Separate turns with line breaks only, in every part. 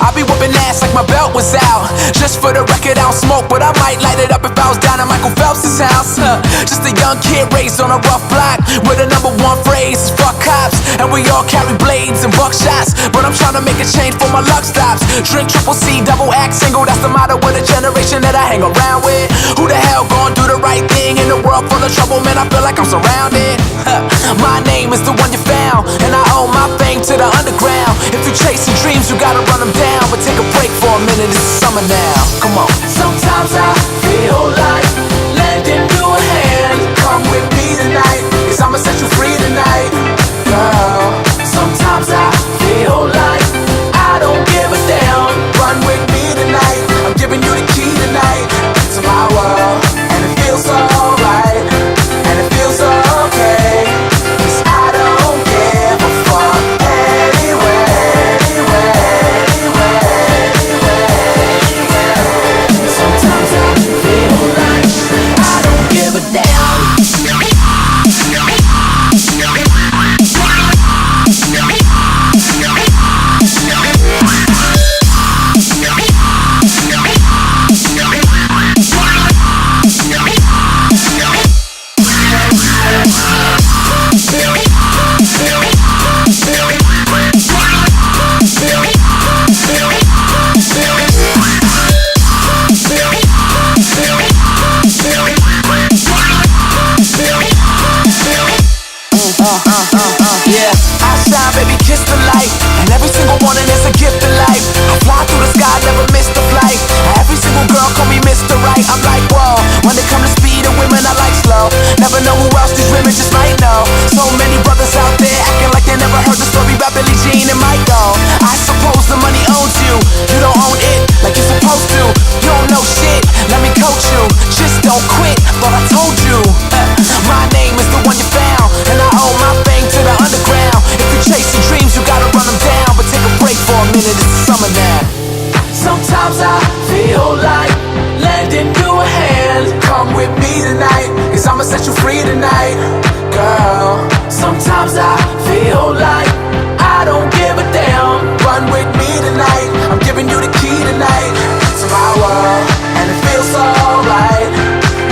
I be whooping ass like my belt was out. Just for the record, I don't smoke, but I might light it up if I was down at Michael Phelps' house. Just a young kid raised on a rough block, where the number one phrase is fuck cops. And we all carry blades and buckshots, but I'm trying to make a change for my luck stops. Drink triple C, double X single, that's the motto of the generation that I hang around with. Who the hell gon' do the right thing in a world full of trouble? Man, I feel like I'm surrounded. My name is the one you found, and I owe my fame to the underground. If you chasing dreams, you gotta run them down. But take a break for a minute, it's summer now. Come on. Sometimes I feel like lending you a hand. Come with me tonight, 'cause I'ma set you free tonight, girl. Sometimes I feel like I don't give a damn. Run with me tonight, I'm giving you the key tonight to my world. And it feels alright, and it feels okay, 'cause I don't give a fuck anyway. Sometimes I feel like I don't give a damn. Yeah, I shine, baby, kiss the light. And every single morning is a gift in life. I fly through the sky, never miss the flight. Every single girl call me Mr. Right. I'm like, whoa, when it comes to speed and women, I like slow. Never know who else these women just might know. So many brothers out there acting like they never heard the story about Billie Jean and Michael. I suppose the money owns you. You don't own it like you're supposed to. You don't know shit, let me coach you. Just don't quit, thought I told you. My name is the one you found, and I owe my fame to the underground. If you're chasing dreams, you gotta run them down. But take a break for a minute, it's the summer now. Sometimes I feel like lending you a hand. Come with me tonight, 'cause I'ma set you free tonight, girl. Sometimes I feel like I don't give a damn. Run with me tonight, I'm giving you the key tonight to my world. And it feels alright,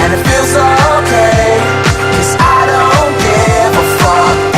and it feels okay, 'cause I don't give a fuck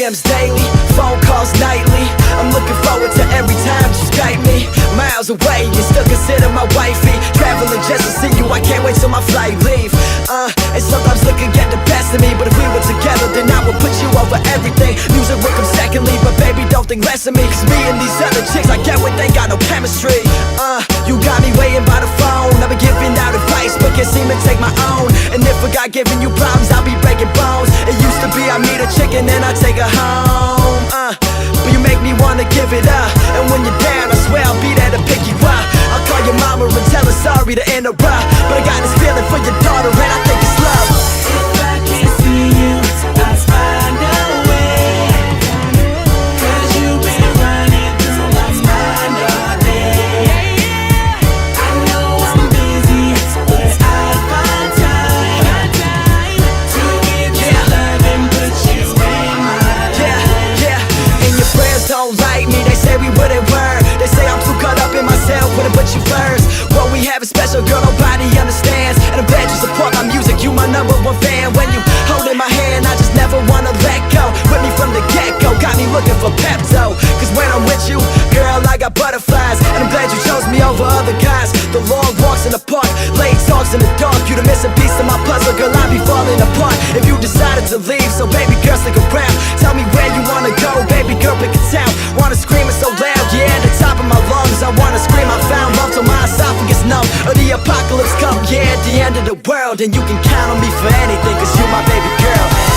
DMs daily, phone calls nightly. I'm looking forward to every time you Skype me. Miles away, you still consider my wifey. Traveling just to see you, I can't wait till my flight leave. And sometimes looking get the best of me, but if we were together, then I would put you over everything. Music will come secondly, but baby, don't think less of me. Cause me and these other chicks, I get what they got no chemistry. You got me waiting by the phone. I've been giving out advice, but can't seem to take my own. And if I got giving you problems, I'll be breaking bones. It used to be I meet a chick and then I take her home. But you make me wanna give it up. And when you're down, I swear I'll be there to pick you up. I'll call your mama and tell her sorry to interrupt, but I got this feeling for your daughter and I think it's love. If I can't see you, I'll find a way. Cause you've been running through my mind all day. I know like me, they say we wouldn't work. They say I'm too caught up in myself, wouldn't put you first. What we have is special, girl, nobody understands. And I'm glad you support my music, you my number one fan. When you holding my hand, I just never wanna let go. With me from the get-go, got me looking for Pepto. Cause when I'm with you, girl, I got butterflies. And I'm glad you chose me over other guys. The long walks in the park, late talks in the dark. You the missing piece of my puzzle, girl, I be falling apart if you decided to leave. So baby girl, stick around. Tell me where you wanna go, baby girl, pick a town. Wanna scream it so loud, yeah, at the top of my lungs. I wanna scream, I found love till my esophagus numb. Or the apocalypse come, yeah, at the end of the world. And you can count on me for anything, cause you my baby girl.